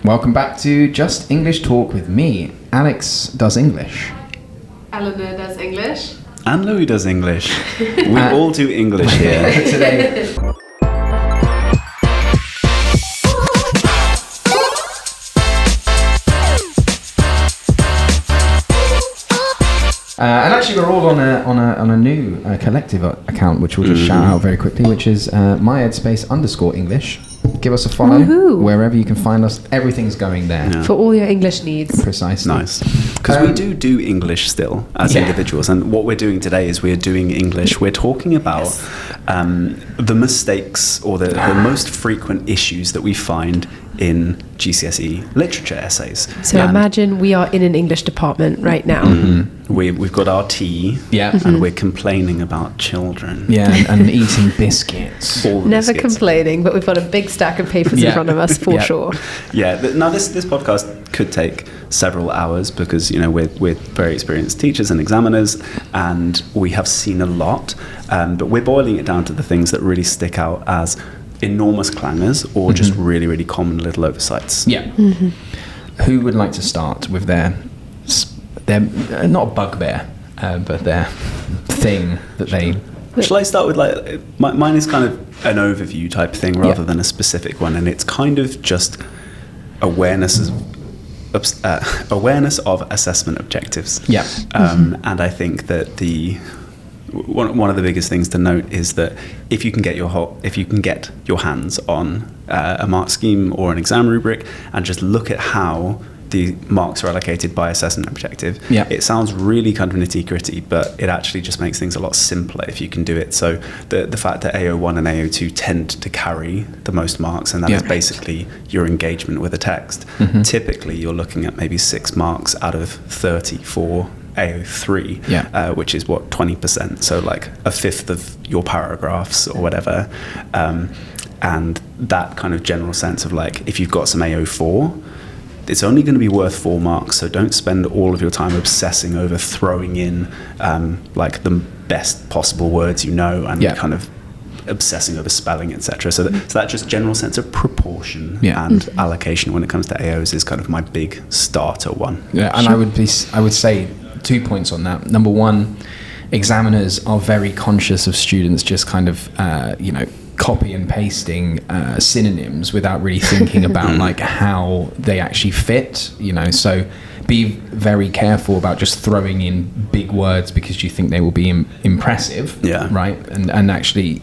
Welcome back to Just English Talk with me. Alex does English. Eleanor does English. And Louis does English. We all do English here. Today. And actually, we're all on a new collective account, which we'll just shout out very quickly, which is myheadspace_English. Give us a follow. Woohoo. Wherever you can find us. Everything's going there. Yeah. For all your English needs. Precisely. Nice. Because we do English still as individuals. And what we're doing today is we're doing English. We're talking about the mistakes or the most frequent issues that we find in GCSE literature essays. So imagine we are in an English department right now. We've got our tea, and we're complaining about children. Yeah, and eating biscuits. All the Never biscuits. complaining, but we've got a big stack of papers in front of us for sure. Yeah. Now this podcast could take several hours because we're very experienced teachers and examiners, and we have seen a lot. But we're boiling it down to the things that really stick out as enormous clangers or just really, really common little oversights. Yeah. Who would like to start with their not bugbear, but their thing that they... Shall I start with mine is kind of an overview type thing rather than a specific one, and it's kind of just awareness of assessment objectives. Yeah. And I think that one of the biggest things to note is that if you can get your hands on a mark scheme or an exam rubric and just look at how the marks are allocated by assessment objective, it sounds really kind of nitty-gritty, but it actually just makes things a lot simpler if you can do it. So the fact that AO1 and AO2 tend to carry the most marks, and that is basically your engagement with a text. Typically you're looking at maybe 6 marks out of 30 for AO3, which is 20%, so like a fifth of your paragraphs or whatever, and that kind of general sense of like, if you've got some AO4, it's only going to be worth 4 marks, so don't spend all of your time obsessing over throwing in like the best possible words and kind of obsessing over spelling, etc. So that just general sense of proportion and allocation when it comes to AOs is kind of my big starter one. Yeah, and I would say 2 points on that. Number one, examiners are very conscious of students just kind of copy and pasting synonyms without really thinking about like how they actually fit, so be very careful about just throwing in big words because you think they will be impressive, right? And actually,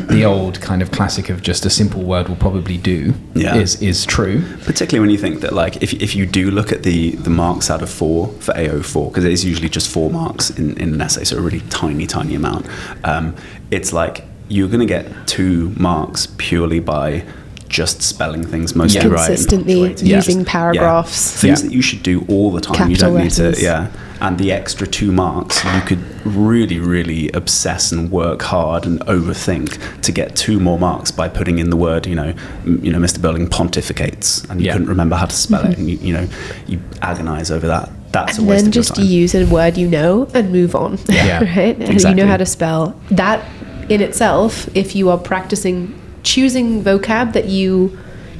the old kind of classic of just a simple word will probably do is true. Particularly when you think that like if you do look at the marks out of 4 for AO4, because it is usually just 4 marks in an essay, so a really tiny amount, it's like you're going to get 2 marks purely by just spelling things mostly right. Consistently using paragraphs. Things that you should do all the time. Capital you don't letters. need to, and the extra 2 marks, you could really, really obsess and work hard and overthink to get 2 more marks by putting in the word, Mr. Burling pontificates, and you couldn't remember how to spell it, and you agonize over that. That's a waste of your time. And then just use a word and move on, right? And exactly. you know how to spell. That in itself, if you are practicing choosing vocab that you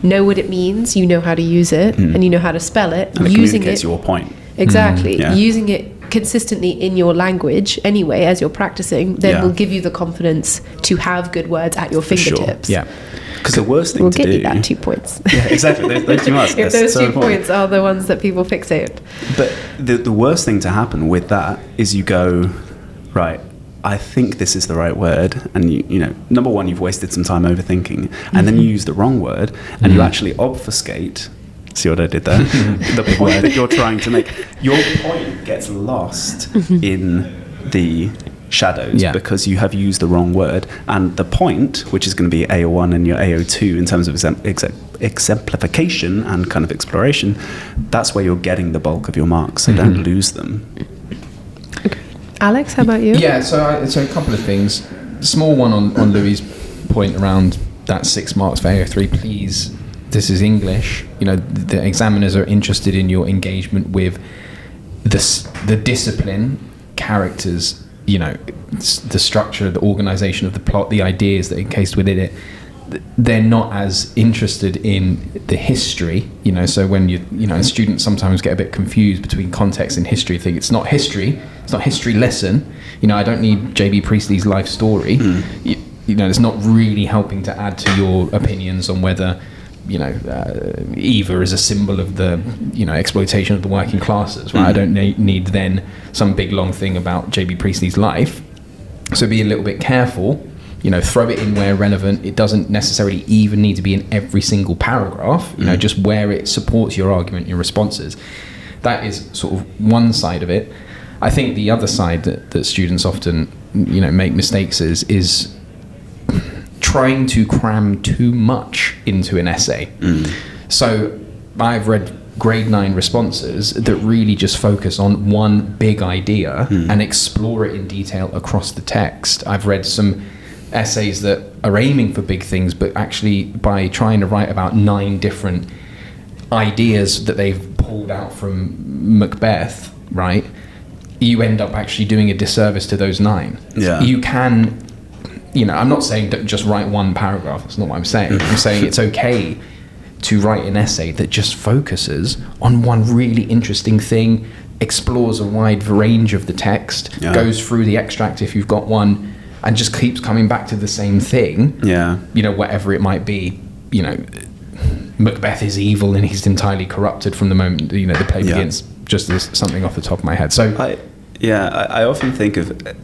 know what it means, you know how to use it, and you know how to spell it, and using it communicates your point. Exactly. Using it consistently in your language anyway as you're practicing, then will give you the confidence to have good words at your fingertips. Sure. Yeah. Because the worst thing to do... We'll get you that 2 points. Yeah, exactly. Those 2 marks. If those so 2 important. points are the ones that people fixate. But the worst thing to happen with that is you go, right, I think this is the right word, and you number one, you've wasted some time overthinking, and then you use the wrong word, and you actually obfuscate. See what I did there? The point that you're trying to make. Your point gets lost in the shadows because you have used the wrong word, and the point, which is going to be AO1 and your AO2 in terms of exemplification and kind of exploration, that's where you're getting the bulk of your marks, so don't lose them. Alex, how about you? Yeah, so a couple of things. Small one on Louis' point around that 6 marks for AO3, please. This is English. The examiners are interested in your engagement with the discipline, characters, the structure, the organization of the plot, the ideas that are encased within it. they're not as interested in the history, so when students sometimes get a bit confused between context and history, think it's not history lesson, I don't need JB Priestley's life story. It's not really helping to add to your opinions on whether Eva is a symbol of the exploitation of the working classes, right? I don't need then some big long thing about JB Priestley's life. So be a little bit careful. Throw it in where relevant. It doesn't necessarily even need to be in every single paragraph, just where it supports your argument, your responses. That is sort of one side of it. I think the other side that students often, make mistakes is trying to cram too much into an essay. So I've read grade 9 responses that really just focus on one big idea and explore it in detail across the text. I've read some essays that are aiming for big things, but actually by trying to write about 9 different ideas that they've pulled out from Macbeth, right, you end up actually doing a disservice to those 9. You can, I'm not saying don't just write one paragraph. That's not what I'm saying. I'm saying it's okay to write an essay that just focuses on one really interesting thing, explores a wide range of the text, goes through the extract if you've got one, and just keeps coming back to the same thing. Whatever it might be. Macbeth is evil and he's entirely corrupted from the moment the play begins. Just as something off the top of my head. So I often think of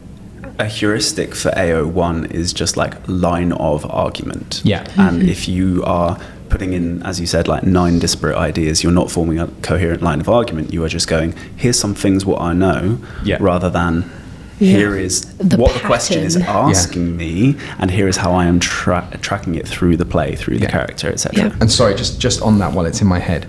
a heuristic for AO1 is just like line of argument. And if you are putting in, as you said, like 9 disparate ideas, you're not forming a coherent line of argument. You are just going, here's some things what I know, rather than here is what the question is asking me, and here is how I am tracking it through the play, through the character, etc. And sorry, just on that while it's in my head.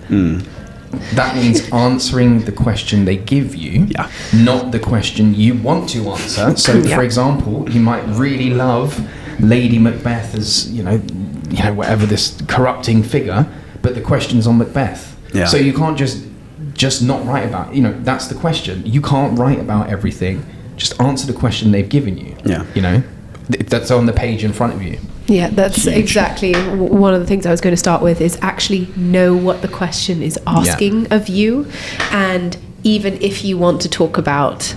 That means answering the question they give you, not the question you want to answer. So, for example, you might really love Lady Macbeth as, whatever, this corrupting figure, but the question's on Macbeth. So you can't just not write about, that's the question. You can't write about everything. Just answer the question they've given you. That's on the page in front of you. Yeah, that's exactly one of the things I was going to start with, is actually know what the question is asking of you. And even if you want to talk about,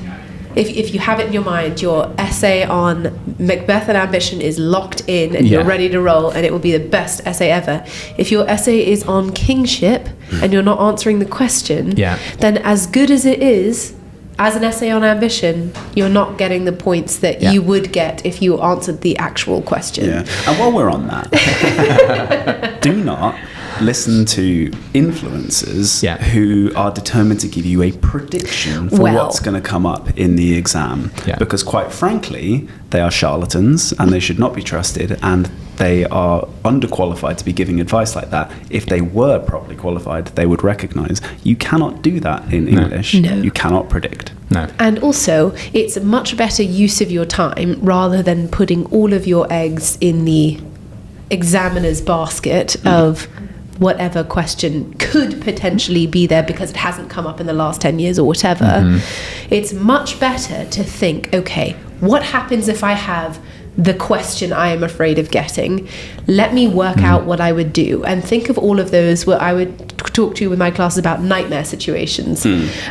if you have it in your mind, your essay on Macbeth and ambition is locked in and you're ready to roll and it will be the best essay ever. If your essay is on kingship and you're not answering the question, then as good as it is, as an essay on ambition, you're not getting the points that you would get if you answered the actual question. And while we're on that, do not listen to influencers who are determined to give you a prediction for what's going to come up in the exam. Because quite frankly, they are charlatans and they should not be trusted, and they are underqualified to be giving advice like that. If they were properly qualified, they would recognise you cannot do that in English. You cannot predict. And also, it's a much better use of your time rather than putting all of your eggs in the examiner's basket of whatever question could potentially be there because it hasn't come up in the last 10 years or whatever. It's much better to think, okay, what happens if I have the question I am afraid of getting? Let me work out what I would do, and think of all of those where I would talk to with my classes about nightmare situations,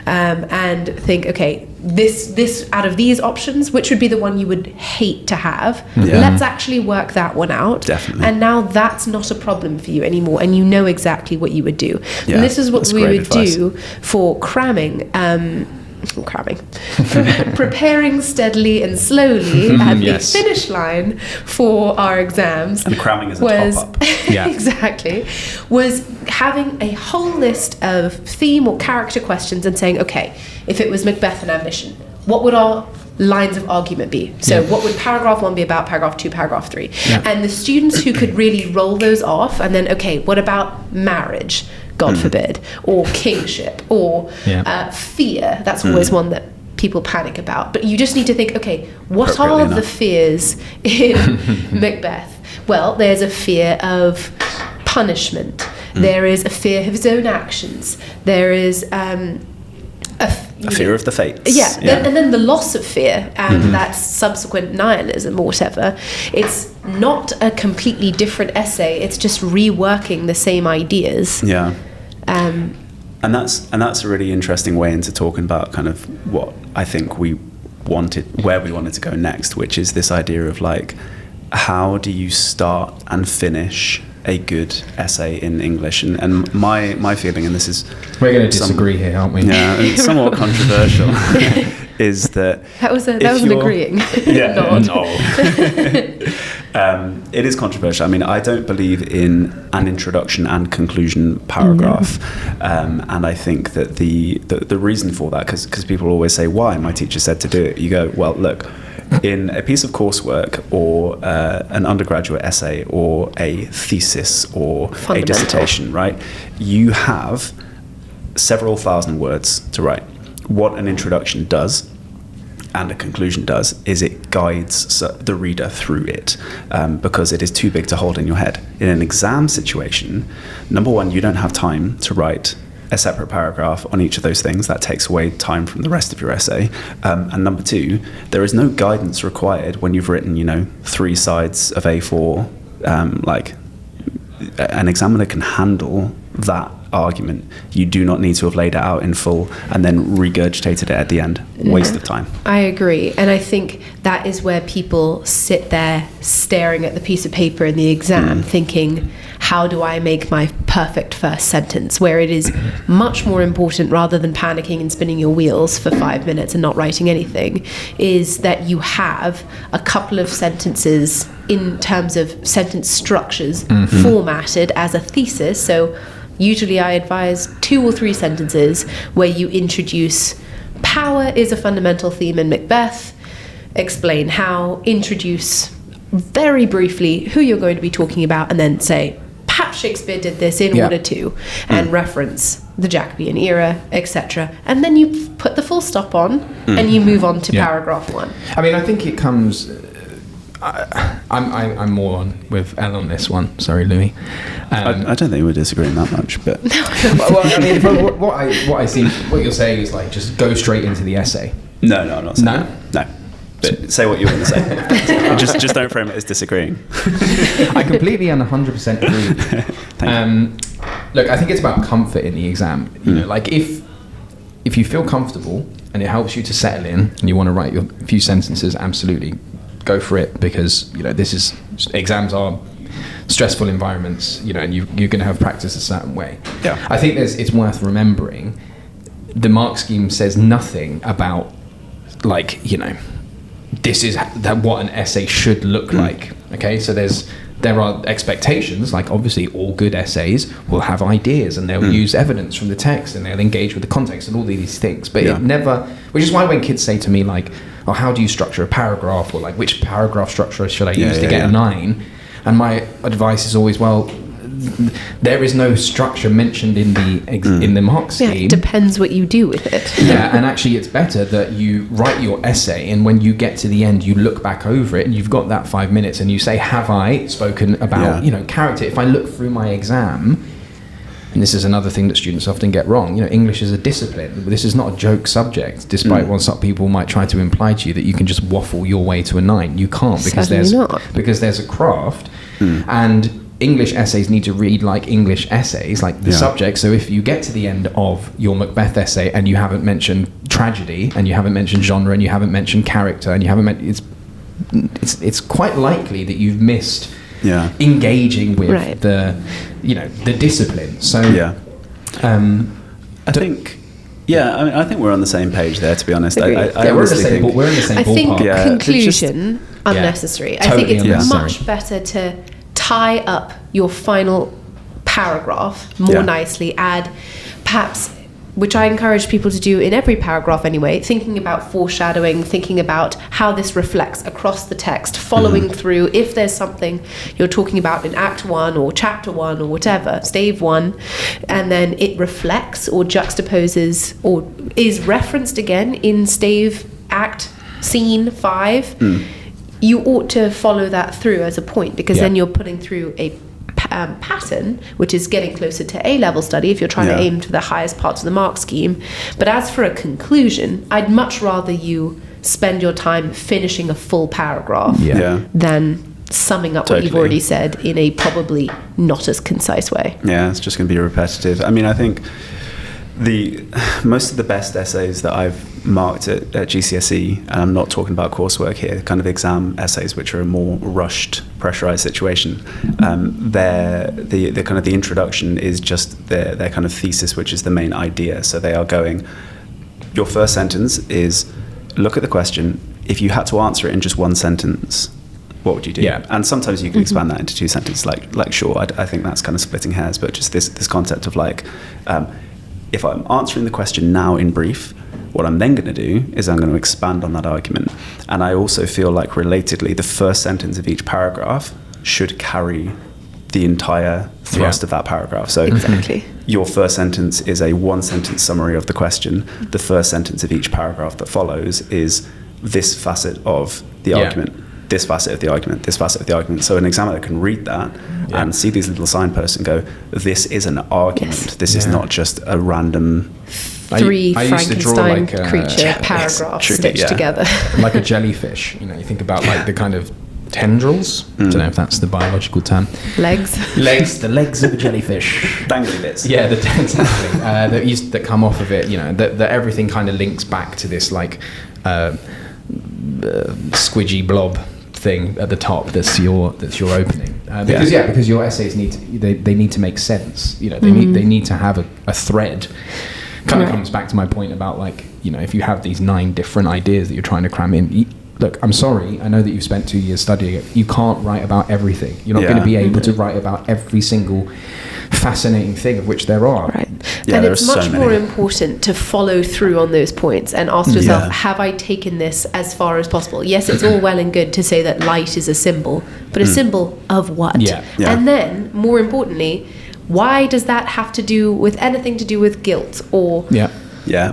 and think, okay, this out of these options, which would be the one you would hate to have? Let's actually work that one out. Definitely. And now that's not a problem for you anymore, and you know exactly what you would do. And this is what we would do for cramming. Preparing steadily and slowly at the finish line for our exams. And cramming is a top-up. Exactly. Was having a whole list of theme or character questions and saying, okay, if it was Macbeth and ambition, what would our lines of argument be? So what would paragraph 1 be about, paragraph 2, paragraph 3? And the students who could really roll those off, and then, okay, what about marriage? God forbid, or kingship, or fear. That's always one that people panic about. But you just need to think, okay, what are the fears in Macbeth? Well, there's a fear of punishment. There is a fear of his own actions. There is a fear of the fates. And then the loss of fear and that subsequent nihilism or whatever. It's not a completely different essay. It's just reworking the same ideas. Yeah. And that's a really interesting way into talking about kind of what I think where we wanted to go next, which is this idea of like, how do you start and finish a good essay in English? And my feeling, and this is... We're going to disagree here, aren't we? Yeah, it's somewhat controversial, is that... That was an agreeing. Yeah, no. It is controversial. I mean, I don't believe in an introduction and conclusion paragraph. And I think that the reason for that, because people always say, why? My teacher said to do it. You go, well, look... In a piece of coursework or an undergraduate essay or a thesis or a dissertation, right, you have several thousand words to write. What an introduction does and a conclusion does is it guides the reader through it, because it is too big to hold in your head. In an exam situation, number one, you don't have time to write a separate paragraph on each of those things. That takes away time from the rest of your essay. And number two, there is no guidance required when you've written, 3 sides of A4. Like an examiner can handle that argument. You do not need to have laid it out in full and then regurgitated it at the end. Waste of time. I agree. And I think that is where people sit there staring at the piece of paper in the exam thinking, how do I make my perfect first sentence? Where it is much more important, rather than panicking and spinning your wheels for 5 minutes and not writing anything, is that you have a couple of sentences in terms of sentence structures formatted as a thesis. So usually I advise 2 or 3 sentences where you introduce power is a fundamental theme in Macbeth, explain how, introduce very briefly who you're going to be talking about, and then say, perhaps Shakespeare did this in order to, and reference the Jacobean era, etc. And then you put the full stop on and you move on to paragraph 1. I mean, I think it comes... I'm more on with Elle on this one. Sorry, Louis. I don't think we're disagreeing that much, but... well, I mean, what I see, what you're saying is like, just go straight into the essay. No, I'm not saying that. No. But say what you want to say. just don't frame it as disagreeing. I completely and 100% agree with you. Thank you. Look, I think it's about comfort in the exam. Like if you feel comfortable and it helps you to settle in and you want to write your few sentences, absolutely go for it, because exams are stressful environments, and you're going to have practice a certain way. Yeah. I think it's worth remembering the mark scheme says nothing about this is what an essay should look like. Okay, so there are expectations, like obviously all good essays will have ideas and they'll use evidence from the text and they'll engage with the context and all these things, but it never, which is why when kids say to me like, oh, how do you structure a paragraph, or like which paragraph structure should I use to get a 9, and my advice is always, well, there is no structure mentioned in the mark scheme. Yeah, it depends what you do with it. Yeah, and actually it's better that you write your essay and when you get to the end you look back over it and you've got that 5 minutes and you say, have I spoken about character? If I look through my exam, and this is another thing that students often get wrong, English is a discipline. This is not a joke subject, despite what some people might try to imply to you that you can just waffle your way to a 9. You can't, because there's a craft, and English essays need to read like English essays, like the subject. So if you get to the end of your Macbeth essay and you haven't mentioned tragedy and you haven't mentioned genre and you haven't mentioned character and you haven't it's quite likely that you've missed engaging with the discipline. So I think I think we're on the same page there, to be honest. We're in the same ballpark. I think conclusion unnecessary. I think it's much better to tie up your final paragraph more nicely, add perhaps, which I encourage people to do in every paragraph anyway, thinking about foreshadowing, thinking about how this reflects across the text, following through if there's something you're talking about in Act 1 or Chapter 1 or whatever, Stave 1, and then it reflects or juxtaposes or is referenced again in Stave, Act, Scene 5. You ought to follow that through as a point, because then you're putting through a pattern, which is getting closer to A-level study if you're trying to aim for the highest parts of the mark scheme. But as for a conclusion, I'd much rather you spend your time finishing a full paragraph than summing up what you've already said in a probably not as concise way. Yeah, it's just going to be repetitive. I mean, I think most of the best essays that I've marked at GCSE, and I'm not talking about coursework here, kind of exam essays, which are a more rushed, pressurized situation. The kind of the introduction is just their kind of thesis, which is the main idea. So they are going, your first sentence is, look at the question. If you had to answer it in just one sentence, what would you do? Yeah. And sometimes you can expand that into two sentences. Like sure, I think that's kind of splitting hairs, but just this concept of like, if I'm answering the question now in brief, what I'm then going to do is I'm going to expand on that argument. And I also feel like, relatedly, the first sentence of each paragraph should carry the entire thrust of that paragraph. So your first sentence is a one-sentence summary of the question. The first sentence of each paragraph that follows is this facet of the argument, this facet of the argument, this facet of the argument. So an examiner can read that and see these little signposts and go, this is an argument. This is not just a random... Three Frankenstein creature paragraphs stitched together. Like a jellyfish. You know, you think about like the kind of tendrils. I don't know if that's the biological term. Legs, the legs of a jellyfish. Dangly bits. Yeah, exactly. that come off of it. You know, that everything kind of links back to this like squidgy blob thing at the top. That's your opening. Because your essays need to make sense. You know, they need to have a thread. Kind of comes back to my point about, like, you know, if you have these 9 different ideas that you're trying to cram in, look, I'm sorry, I know that you've spent 2 years studying it. You can't write about everything. You're not going to be able to write about every single fascinating thing, of which there are. Right. And it's much more important to follow through on those points and ask yourself, have I taken this as far as possible? Yes, it's all well and good to say that light is a symbol, but a symbol of what? And then, more importantly, why does that have to do with anything to do with guilt or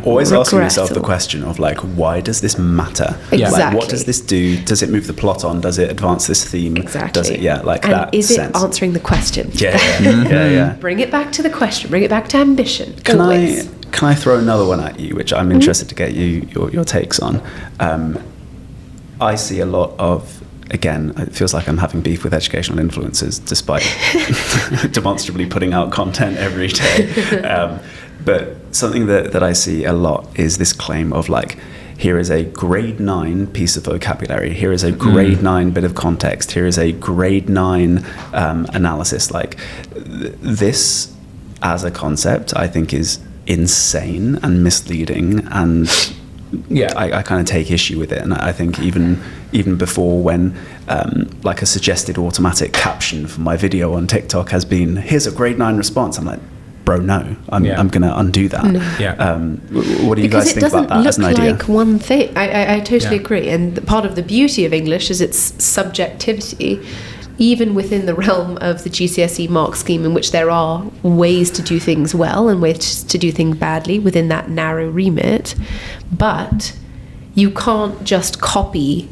always asking yourself the question of, like, why does this matter? Exactly. Like, what does this do? Does it move the plot on? Does it advance this theme? Exactly. Does it and that is sense? It answering the question? Bring it back to the question, bring it back to ambition. Can I throw another one at you, which I'm interested to get your takes on? I see a lot of, again, it feels like I'm having beef with educational influencers, despite demonstrably putting out content every day. But something that I see a lot is this claim of, like, here is a grade 9 piece of vocabulary, here is a grade 9 bit of context, here is a grade 9 analysis. Like, this as a concept, I think, is insane and misleading, and I kind of take issue with it. And I think even before, when like a suggested automatic caption for my video on TikTok has been, here's a grade 9 response, I'm like, bro, no, I'm going to undo that. What do you guys think about that as an idea? It doesn't look like one thing. I totally agree. And part of the beauty of English is its subjectivity, even within the realm of the GCSE mark scheme, in which there are ways to do things well and ways to do things badly within that narrow remit. But you can't just copy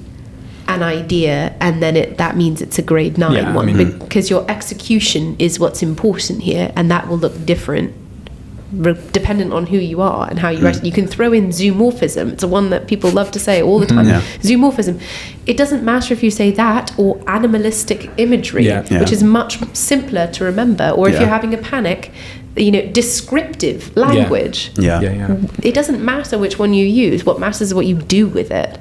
an idea and then that means it's a grade 9 one, because your execution is what's important here, and that will look different dependent on who you are and how you write it. You can throw in zoomorphism. It's a one that people love to say all the time. Zoomorphism. It doesn't matter if you say that or animalistic imagery, which is much simpler to remember, or if you're having a panic, you know, descriptive language. It doesn't matter which one you use. What matters is what you do with it.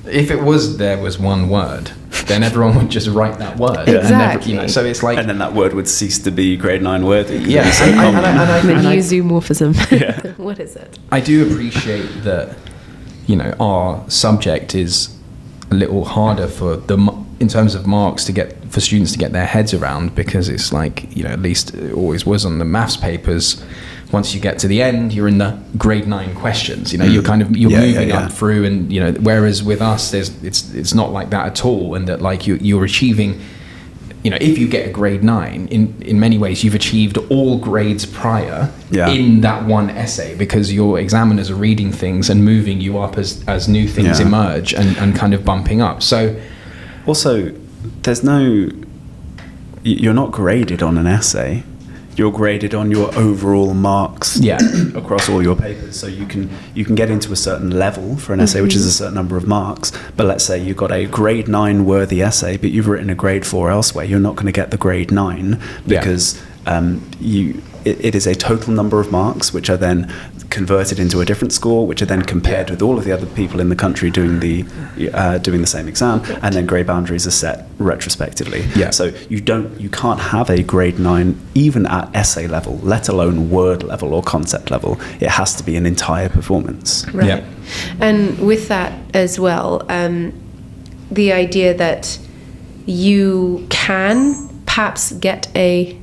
If there was one word, then everyone would just write that word. Exactly. So it's like, and then that word would cease to be grade 9 worthy. The new zoomorphism. What is it? I do appreciate that, you know, our subject is a little harder in terms of marks for students to get their heads around, because it's like, you know, at least it always was on the maths papers. Once you get to the end, you're in the grade 9 questions. You know, you're moving up through, and, you know, whereas with us, it's not like that at all, and that, like, you're achieving, you know, if you get a grade 9, in many ways you've achieved all grades prior in that one essay, because your examiners are reading things and moving you up as new things emerge and kind of bumping up. So also, there's no you're not graded on an essay. You're graded on your overall marks across all your papers. So you can get into a certain level for an essay, which is a certain number of marks. But let's say you've got a grade 9 worthy essay, but you've written a grade 4 elsewhere. You're not going to get the grade 9 because it is a total number of marks, which are then converted into a different score, which are then compared with all of the other people in the country doing the same exam, and then grade boundaries are set retrospectively. So you can't have a grade 9 even at essay level, let alone word level or concept level. It has to be an entire performance. Right. And with that as well, the idea that you can perhaps get a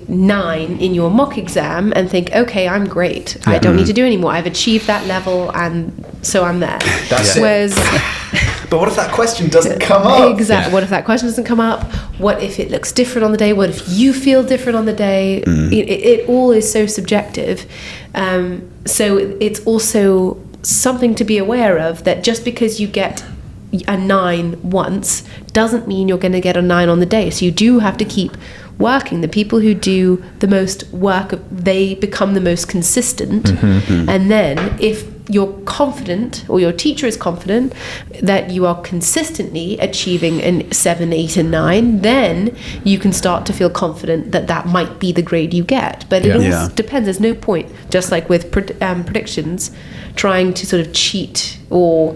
9 in your mock exam and think, okay, I'm great. I don't need to do any more. I've achieved that level, and so I'm there. That's Whereas, but what if that question doesn't come up? Exactly. What if that question doesn't come up? What if it looks different on the day? What if you feel different on the day? It all is so subjective. So it's also something to be aware of, that just because you get a 9 once doesn't mean you're going to get a 9 on the day. So you do have to keep working. The people who do the most work, they become the most consistent. And then if you're confident, or your teacher is confident, that you are consistently achieving a 7, 8 and 9, then you can start to feel confident that that might be the grade you get. But it all depends. There's no point, just like with predictions, trying to sort of cheat or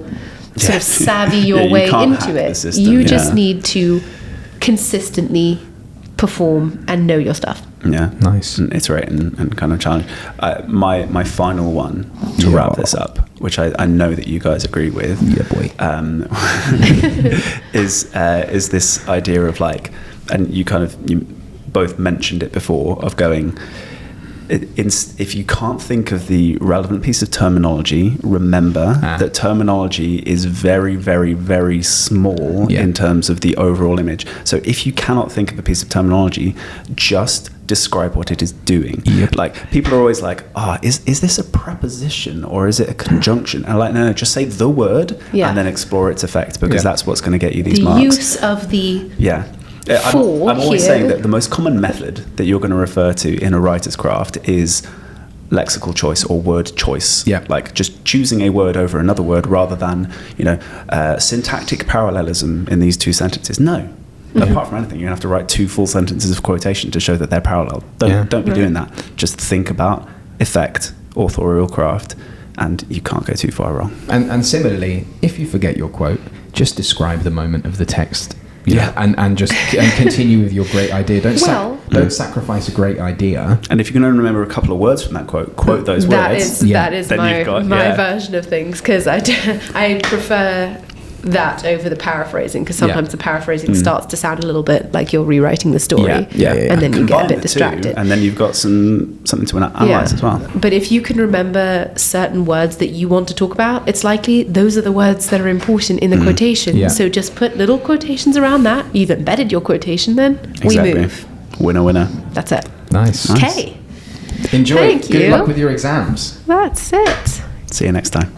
sort of savvy your way into it. You just need to consistently perform and know your stuff. Nice. And iterate and kind of challenge. My final one to wrap this up, which I know that you guys agree with, is this idea of like, and you both mentioned it before, of going, if you can't think of the relevant piece of terminology, remember that terminology is very, very, very small in terms of the overall image. So if you cannot think of a piece of terminology, just describe what it is doing. Like, people are always like, is this a preposition or is it a conjunction? And I'm like, no, just say the word and then explore its effect, because that's what's going to get you these marks. The use of the I'm always saying that the most common method that you're going to refer to in a writer's craft is lexical choice or word choice. Like just choosing a word over another word, rather than, syntactic parallelism in these two sentences. No. Apart from anything, you're going to have to write 2 full sentences of quotation to show that they're parallel. Don't be doing that. Just think about effect, authorial craft, and you can't go too far wrong. And similarly, if you forget your quote, just describe the moment of the text. And continue with your great idea. Don't sacrifice a great idea. And if you can only remember a couple of words from that quote those words. That is my version of things, because I prefer that over the paraphrasing, because sometimes the paraphrasing starts to sound a little bit like you're rewriting the story, and then you get a bit distracted, and then you've got something to analyze as well. But if you can remember certain words that you want to talk about, it's likely those are the words that are important in the quotation. So just put little quotations around that. You've embedded your quotation, then we move. Winner. That's it. Nice. Okay. Enjoy. Thank you. Good luck with your exams. That's it. See you next time.